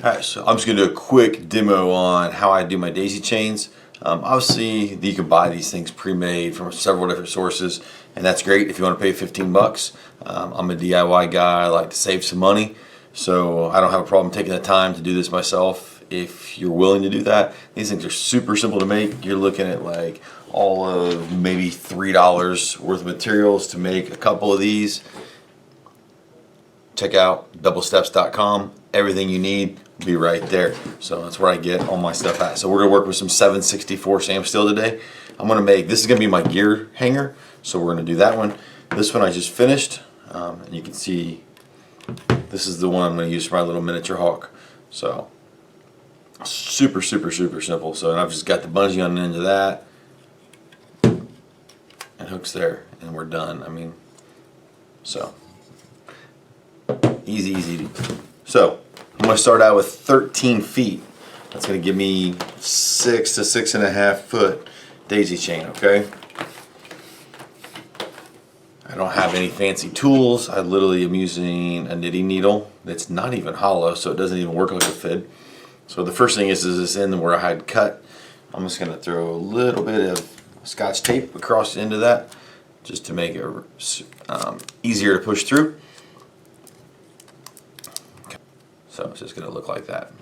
Alright, so I'm just going to do a quick demo on how I do my daisy chains. Obviously, you can buy these things pre-made from several different sources, and that's great if you want to pay 15 bucks. I'm a DIY guy, I like to save some money, so I don't have a problem taking the time to do this myself if you're willing to do that. These things are super simple to make. You're looking at like all of maybe $3 worth of materials to make a couple of these. Check out doublesteps.com. Everything you need will be right there. So that's where I get all my stuff at. So we're gonna work with some 7/64 Amsteel today. I'm gonna make, this is gonna be my gear hanger. So we're gonna do that one. This one I just finished. And you can see, this is the one I'm gonna use for my little miniature hawk. So super simple. So I've just got the bungee on the end of that. And hooks there, and we're done. I mean, so easy. So I'm going to start out with 13 feet. That's going to give me 6 to 6.5 foot daisy chain, okay? I don't have any fancy tools. I literally am using a knitting needle that's not even hollow, so it doesn't even work like a fid. So the first thing is this end where I had cut. I'm just going to throw a little bit of Scotch tape across the end of that just to make it easier to push through. So it's just going to look like that.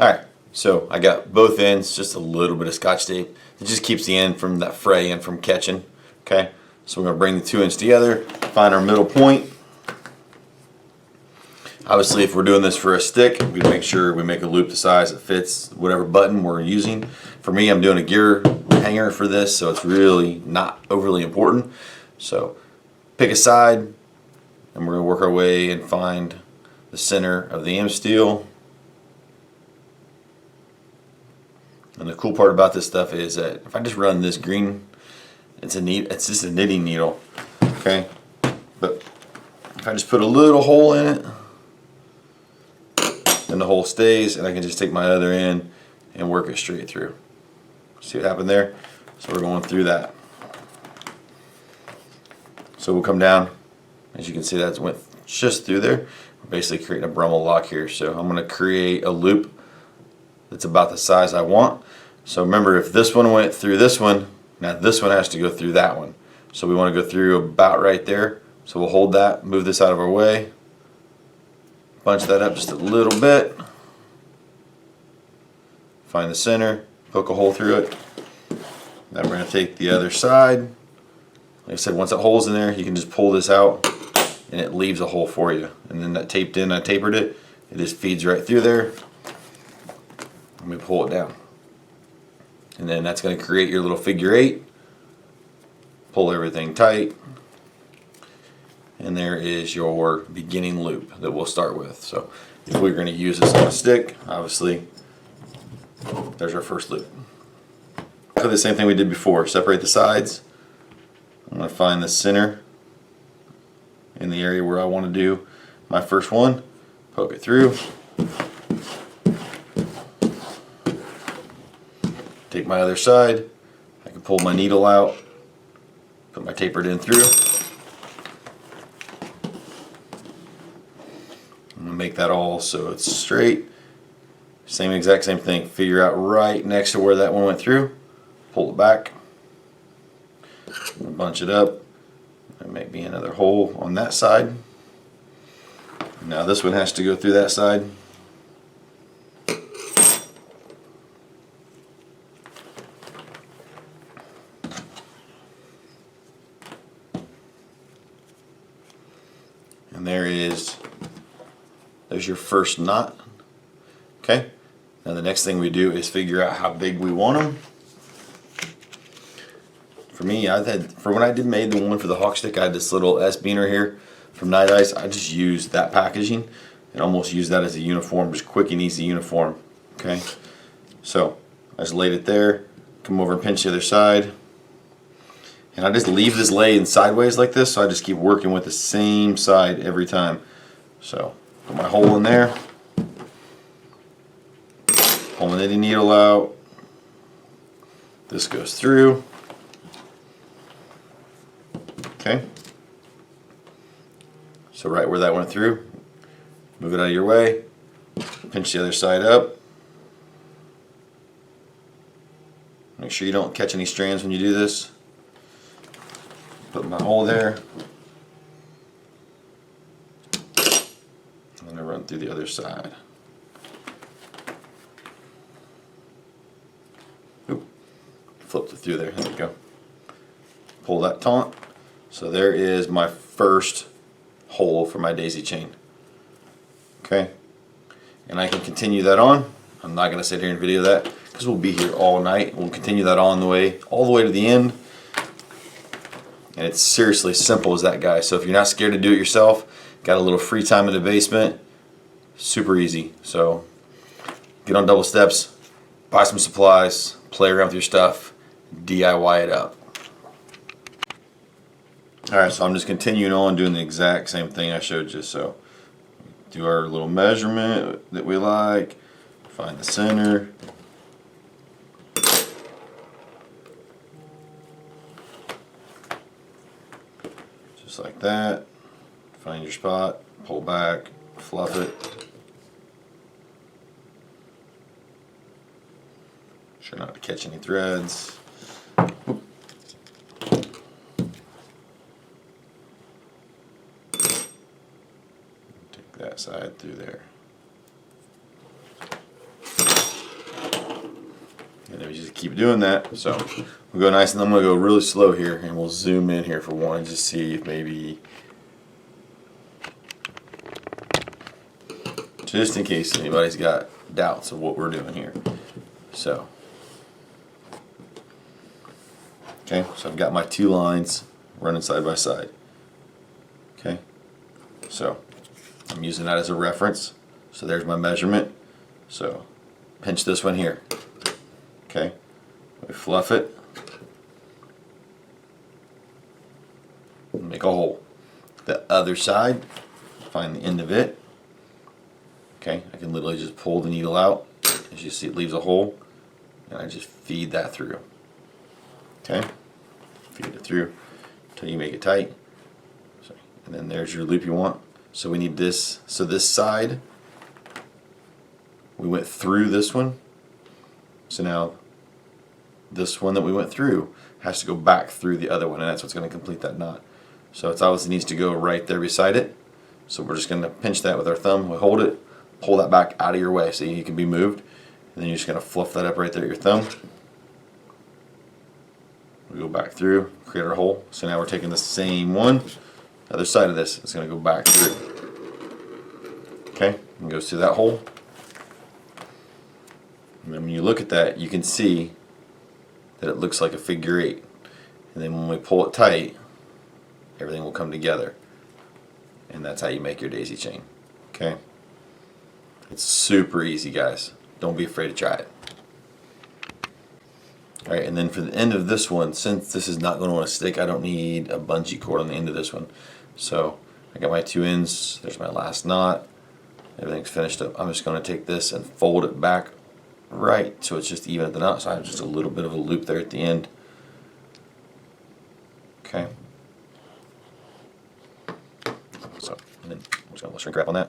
Alright, so I got both ends, just a little bit of Scotch tape. It just keeps the end from that fray and from catching. Okay, so we're going to bring the two ends together, find our middle point. Obviously, if we're doing this for a stick, we make sure we make a loop the size that fits whatever button we're using. For me, I'm doing a gear hanger for this, so it's really not overly important. So pick a side, and we're going to work our way and find the center of the Amsteel. And the cool part about this stuff is that if I just run this green, it's just a knitting needle, okay? But if I just put a little hole in it, then the hole stays, and I can just take my other end and work it straight through. See what happened there? So we're going through that. So we'll come down. As you can see, that went just through there. We're basically creating a Brummel lock here. So I'm going to create a loop that's about the size I want. So remember, if this one went through this one, now this one has to go through that one. So we want to go through about right there. So we'll hold that, move this out of our way, bunch that up just a little bit, find the center, poke a hole through it. Then we're going to take the other side. Like I said, once that hole's in there, you can just pull this out and it leaves a hole for you. And then that taped in, I tapered it, it just feeds right through there. Let me pull it down. And then that's going to create your little figure 8. Pull everything tight. And there is your beginning loop that we'll start with. So if we're going to use this on a stick, obviously, there's our first loop. Do the same thing we did before. Separate the sides. I'm going to find the center in the area where I want to do my first one. Poke it through. Take my other side. I can pull my needle out. Put my tapered end through. I'm going to make that all so it's straight. Exact same thing. Figure out right next to where that one went through. Pull it back. Bunch it up. And make me another hole on that side. Now this one has to go through that side. And there's your first knot. Okay. Now the next thing we do is figure out how big we want them. For me, for when I made the one for the hawk stick, I had this little S-beaner here from Night Ice. I just used that packaging and almost used that as a uniform, just quick and easy uniform. Okay. So I just laid it there. Come over and pinch the other side. And I just leave this laying sideways like this, so I just keep working with the same side every time. So put my hole in there, pull my knitting needle out, this goes through, okay, so right where that went through, move it out of your way, Pinch the other side up. Make sure you don't catch any strands when you do this. Put my hole there. And then I run through the other side. Oop. Flipped it through there. There we go. Pull that taunt. So there is my first hole for my daisy chain. Okay. And I can continue that on. I'm not going to sit here and video that because we'll be here all night. We'll continue that on the way, all the way to the end. And it's seriously simple as that, guys. So if you're not scared to do it yourself, got a little free time in the basement, super easy. So get on double steps, buy some supplies, play around with your stuff, DIY it up. Alright, so I'm just continuing on doing the exact same thing I showed you. So do our little measurement that we like, find the center. Just like that. Find your spot, pull back, fluff it. Try not to catch any threads. Oop. Take that side through there. And then we just keep doing that. So we'll go nice, and I'm going to go really slow here, and we'll zoom in here for one, just see if maybe, just in case anybody's got doubts of what we're doing here. So, okay, so I've got my two lines running side by side. Okay, so I'm using that as a reference. So there's my measurement. So pinch this one here. Okay, we fluff it, make a hole. The other side, find the end of it. Okay, I can literally just pull the needle out. As you see, it leaves a hole, and I just feed that through. Okay, feed it through until you make it tight. Sorry. And then there's your loop you want. So we need this. So this side, we went through this one. So now this one that we went through has to go back through the other one, and that's what's going to complete that knot. So it obviously needs to go right there beside it. So we're just going to pinch that with our thumb. We hold it, pull that back out of your way so you can be moved, and then you're just going to fluff that up right there with your thumb. We go back through, create our hole. So now we're taking the same one, other side of this, it's going to go back through. Okay, and goes through that hole. And then when you look at that, you can see that it looks like a figure eight. And then when we pull it tight, everything will come together. And that's how you make your daisy chain. Okay? It's super easy, guys. Don't be afraid to try it. Alright, and then for the end of this one, since this is not going to want to stick, I don't need a bungee cord on the end of this one. So I got my two ends, there's my last knot, everything's finished up. I'm just going to take this and fold it back right so it's just even at the knot, so I have just a little bit of a loop there at the end. Okay. So, and then I'm just going to shrink wrap on that.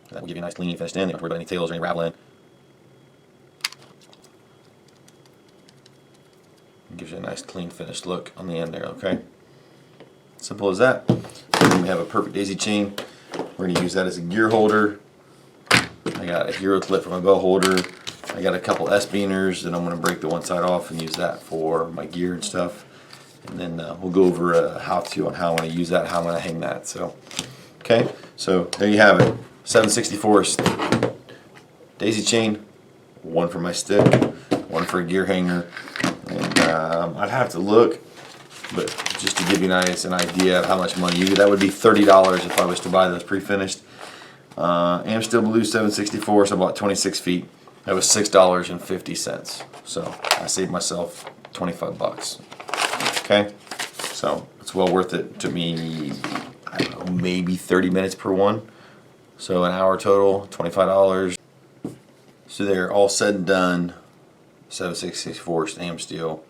That will give you a nice clean finished end. You don't have to worry about any tails or any raveling. It gives you a nice clean finished look on the end there, okay? Simple as that. And then we have a perfect daisy chain. We're going to use that as a gear holder. I got a hero clip for my bow holder. I got a couple S-beaners, and I'm going to break the one side off and use that for my gear and stuff. And then we'll go over a how-to on how I'm going to use that, how I'm going to hang that. So, okay, so there you have it. 7/64 daisy chain, one for my stick, one for a gear hanger. And I'd have to look, but just to give you an idea of how much money you get, that would be $30 if I was to buy those pre-finished. Amsteel Blue 7/64, so about 26 feet. That was $6.50. So I saved myself 25 bucks. Okay, so it's well worth it to me. I don't know, maybe 30 minutes per one. So an hour total, $25. So they're all said and done. 7/64 Amsteel,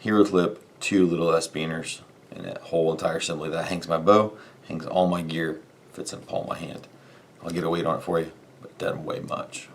hero clip, two little S-beaners, and that whole entire assembly that hangs my bow, Hangs all my gear, fits in the palm of my hand. I'll get a weight on it for you, but it doesn't weigh much.